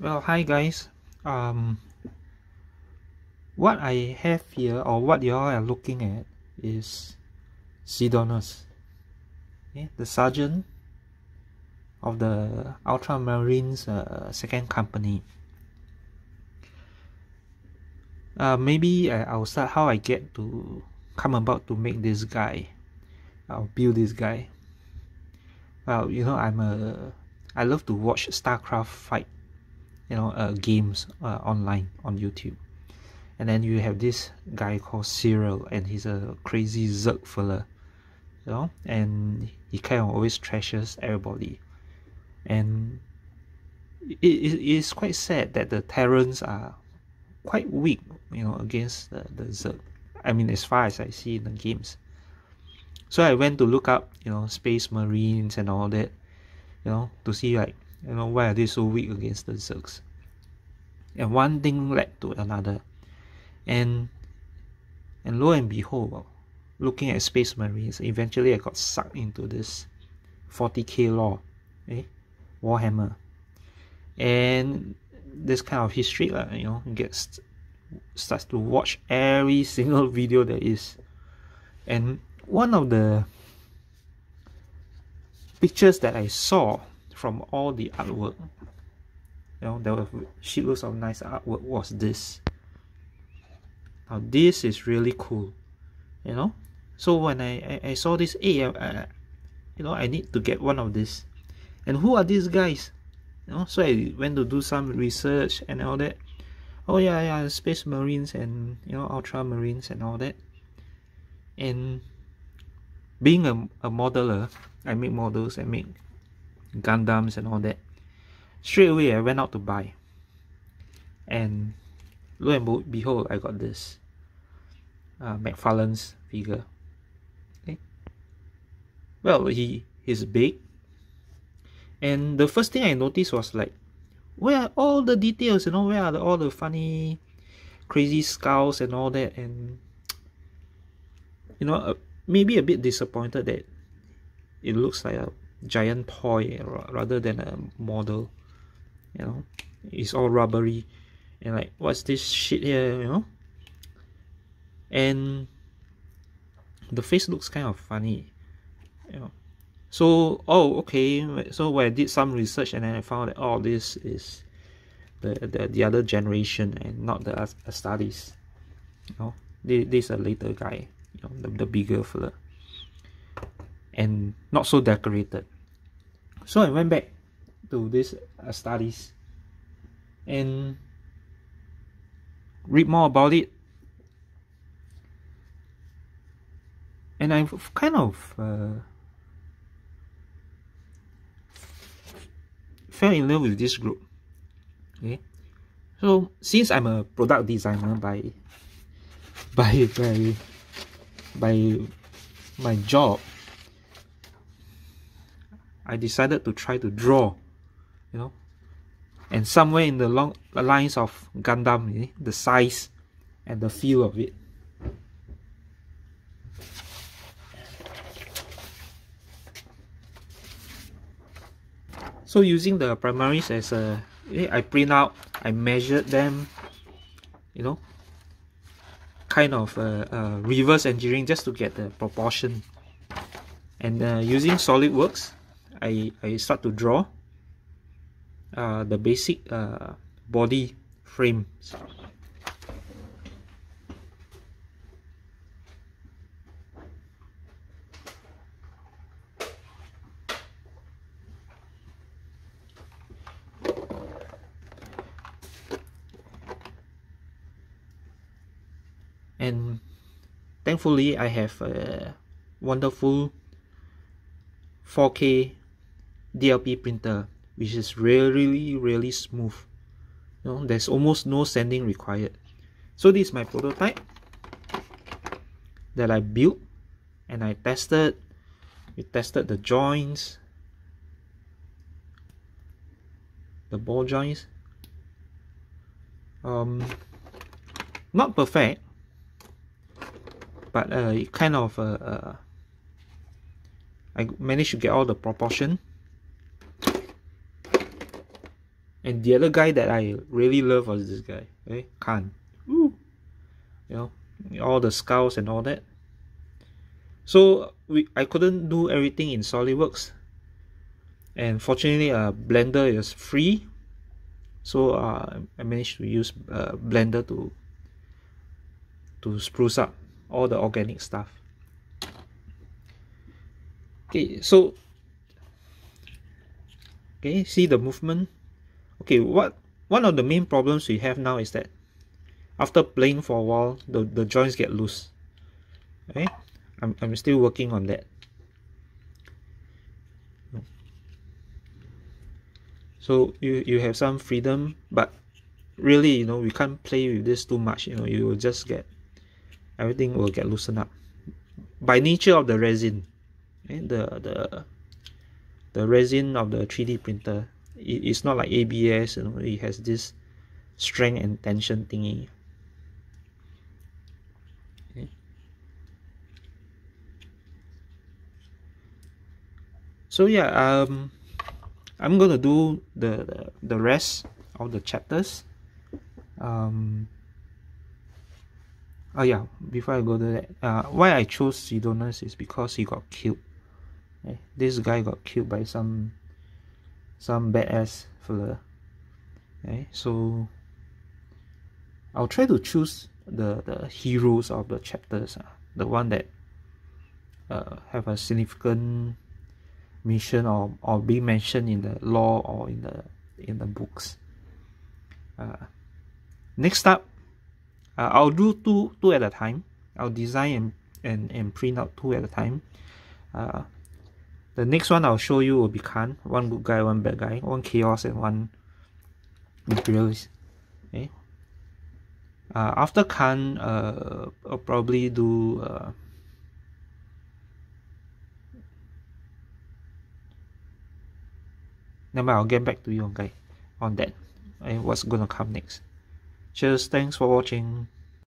Well, hi guys. Um, what I have here, or what you all are looking at, is Sidonus, okay? The sergeant of the Ultramarines second company. Maybe I'll start how I get to come about to make this guy. I'll build this guy. Well, I love to watch StarCraft fight, games online on YouTube. And then you have this guy called Cyril, and he's a crazy Zerg fella, and he kind of always trashes everybody. And it's quite sad that the Terrans are quite weak, against the Zerg. I mean, as far as I see in the games. So I went to look up, Space Marines and all that, to see why are they so weak against the Zergs. And one thing led to another. And lo and behold, looking at Space Marines, eventually I got sucked into this 40k lore, Warhammer, and this kind of history, starts to watch every single video there is. And one of the pictures that I saw from all the artwork, there were shitloads of nice artwork, was this. Now this is really cool, so when I saw this, I need to get one of this. And who are these guys? So I went to do some research and all that. Oh yeah, Space Marines and Ultramarines and all that. And being a modeler, I make models, I make Gundams and all that. Straight away I went out to buy, and lo and behold, I got this McFarlane's figure. Okay. Well, he's big, and the first thing I noticed was like, where are all the details? Where are all the funny, crazy skulls and all that? And maybe a bit disappointed that it looks like a giant toy rather than a model. It's all rubbery, and like, what's this shit here? And the face looks kind of funny, so okay, so when I did some research, and then I found that this is the other generation and not the Astartes. This is a later guy, the bigger fella, and not so decorated. So I went back to this Astartes and read more about it, and I've kind of fell in love with this group. Okay, so since I'm a product designer by my job, I decided to try to draw, and somewhere in the lines of Gundam, the size and the feel of it. So using the primaries as I print out, I measured them, kind of reverse engineering just to get the proportion. And using SolidWorks, I start to draw the basic body frames. And thankfully I have a wonderful 4K DLP printer, which is really smooth. There's almost no sanding required. So this is my prototype that I built, and I tested. We tested the joints, the ball joints. Not perfect, but it kind of I managed to get all the proportion. And the other guy that I really love was this guy, okay? Khan. Woo! You know, all the skulls and all that. So I couldn't do everything in SolidWorks, and fortunately Blender is free, so I managed to use Blender to spruce up all the organic stuff. Okay, so okay, see the movement. Okay, one of the main problems we have now is that after playing for a while, the joints get loose. Okay, I'm still working on that. So you have some freedom, but really, you know, we can't play with this too much. You know, you will just get, everything will get loosened up by nature of the resin. Okay? The resin of the 3D printer, it's not like ABS. You know, it has this strength and tension thingy. Okay. So yeah, I'm gonna do the rest of the chapters. Oh yeah, before I go to that, why I chose Sidonus is because he got killed. Okay? This guy got killed by some badass fella. Okay, so I'll try to choose the heroes of the chapters, the one that have a significant mission or being mentioned in the lore or in the books. Next up, I'll do two at a time. I'll design and print out 2 at a time. The next one I'll show you will be Khan, one good guy, one bad guy, one chaos and one imperialist. Okay. After Khan, I'll probably do never mind, I'll get back to you, okay, on that and what's gonna come next. Cheers, thanks for watching.